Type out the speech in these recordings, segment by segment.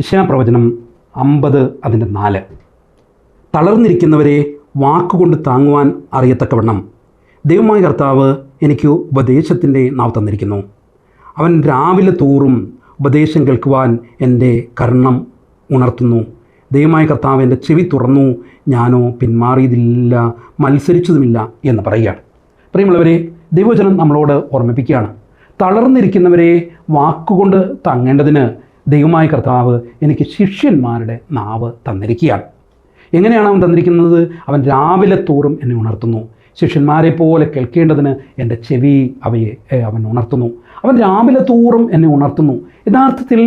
യശയ്യാപ്രവചനം 50:4. തളർന്നിരിക്കുന്നവരെ വാക്കുകൊണ്ട് താങ്ങുവാൻ അറിയത്തക്കവണ്ണം ദൈവമായ കർത്താവ് എനിക്ക് ഉപദേശത്തിൻ്റെ നാവ് തന്നിരിക്കുന്നു. അവൻ രാവിലെ തോറും ഉപദേശം കേൾക്കുവാൻ എൻ്റെ കർണം ഉണർത്തുന്നു. ദൈവമായ കർത്താവ് എൻ്റെ ചെവി തുറന്നു, ഞാനോ പിന്മാറിയതില്ല, മത്സരിച്ചതുമില്ല എന്ന് പറയുകയാണ്. പ്രിയമുള്ളവരെ, ദൈവവചനം നമ്മളോട് ഓർമ്മിപ്പിക്കുകയാണ്. തളർന്നിരിക്കുന്നവരെ വാക്കുകൊണ്ട് താങ്ങേണ്ടതിന് ദൈവമായ കർത്താവ് എനിക്ക് ശിഷ്യന്മാരുടെ നാവ് തന്നിരിക്കുകയാണ്. എങ്ങനെയാണ് അവൻ തന്നിരിക്കുന്നത്? അവൻ രാവിലെ തോറും എന്നെ ഉണർത്തുന്നു. ശിഷ്യന്മാരെ പോലെ കേൾക്കേണ്ടതിന് എൻ്റെ ചെവി അവയെ അവൻ ഉണർത്തുന്നു. അവൻ രാവിലെ തോറും എന്നെ ഉണർത്തുന്നു. യഥാർത്ഥത്തിൽ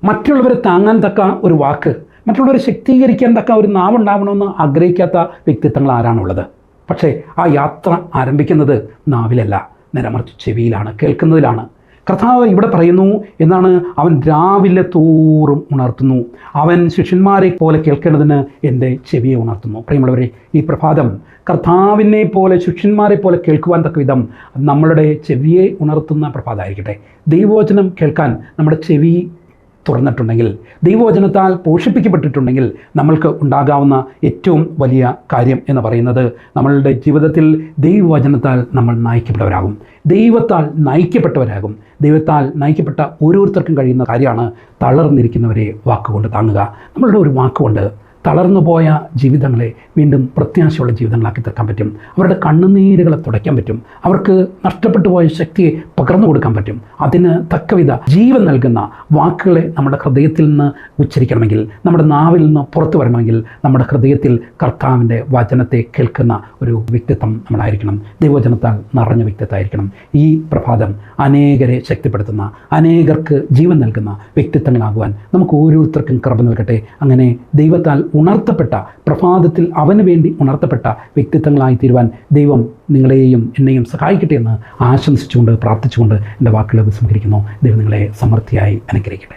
മറ്റുള്ളവരെ താങ്ങാൻ തക്ക ഒരു വാക്ക്, മറ്റുള്ളവരെ ശക്തീകരിക്കാൻ തക്ക ഒരു നാവുണ്ടാവണമെന്ന് ആഗ്രഹിക്കാത്ത വ്യക്തിത്വങ്ങൾ ആരാണുള്ളത്? പക്ഷേ ആ യാത്ര ആരംഭിക്കുന്നത് നാവിലല്ല, നേരെമറിച്ച് ചെവിയിലാണ്, കേൾക്കുന്നതിലാണ്. കർത്താവ് ഇവിടെ പറയുന്നു എന്നാണ്, അവൻ രാവിലെ തോറും ഉണർത്തുന്നു. അവൻ ശിഷ്യന്മാരെ പോലെ കേൾക്കേണ്ടതിന് എൻ്റെ ചെവിയെ ഉണർത്തുന്നു. പ്രിയമുള്ളവരെ, ഈ പ്രഭാതം കർത്താവിനെ പോലെ ശിഷ്യന്മാരെ പോലെ കേൾക്കുവാൻ തക്ക വിധം നമ്മളുടെ ചെവിയെ ഉണർത്തുന്ന പ്രഭാതമായിരിക്കട്ടെ. ദൈവവചനം കേൾക്കാൻ നമ്മുടെ ചെവി തുറന്നിട്ടുണ്ടെങ്കിൽ, ദൈവവചനത്താൽ പോഷിപ്പിക്കപ്പെട്ടിട്ടുണ്ടെങ്കിൽ, നമ്മൾക്ക് ഉണ്ടാകാവുന്ന ഏറ്റവും വലിയ കാര്യം എന്ന് പറയുന്നത് നമ്മളുടെ ജീവിതത്തിൽ ദൈവവചനത്താൽ നമ്മൾ നയിക്കപ്പെട്ടവരാകും, ദൈവത്താൽ നയിക്കപ്പെട്ടവരാകും. ദൈവത്താൽ നയിക്കപ്പെട്ട ഓരോരുത്തർക്കും കഴിയുന്ന കാര്യമാണ് തളർന്നിരിക്കുന്നവരെ വാക്കുകൊണ്ട് താങ്ങുക. നമ്മളുടെ ഒരു വാക്കുകൊണ്ട് തളർന്നു പോയ ജീവിതങ്ങളെ വീണ്ടും പ്രത്യാശയുള്ള ജീവിതങ്ങളാക്കി തീർക്കാൻ പറ്റും. അവരുടെ കണ്ണുനീരുകളെ തുടയ്ക്കാൻ പറ്റും. അവർക്ക് നഷ്ടപ്പെട്ടു പോയ ശക്തിയെ പകർന്നു കൊടുക്കാൻ പറ്റും. അതിന് തക്കവിധ ജീവൻ നൽകുന്ന വാക്കുകളെ നമ്മുടെ ഹൃദയത്തിൽ നിന്ന് ഉച്ചരിക്കണമെങ്കിൽ, നമ്മുടെ നാവിൽ നിന്ന് പുറത്തു വരണമെങ്കിൽ, നമ്മുടെ ഹൃദയത്തിൽ കർത്താവിൻ്റെ വചനത്തെ കേൾക്കുന്ന ഒരു വ്യക്തിത്വം നമ്മളായിരിക്കണം. ദൈവവചനത്താൽ നിറഞ്ഞ വ്യക്തിത്വമായിരിക്കണം. ഈ പ്രഭാതം അനേകരെ ശക്തിപ്പെടുത്തുന്ന, അനേകർക്ക് ജീവൻ നൽകുന്ന വ്യക്തിത്വങ്ങളാകുവാൻ നമുക്ക് ഓരോരുത്തർക്കും കൃപ നൽകട്ടെ. അങ്ങനെ ദൈവത്താൽ ഉണർത്തപ്പെട്ട പ്രഭാതത്തിൽ അവന് വേണ്ടി ഉണർത്തപ്പെട്ട വ്യക്തിത്വങ്ങളായി തീരുവാൻ ദൈവം നിങ്ങളെയും എന്നെയും സഹായിക്കട്ടെ എന്ന് ആശംസിച്ചുകൊണ്ട് പ്രാർത്ഥിച്ചുകൊണ്ട് എൻ്റെ വാക്കുകൾ ഉപസംഹരിക്കുന്നു. ദൈവം നിങ്ങളെ സമൃദ്ധിയായി അനുഗ്രഹിക്കട്ടെ.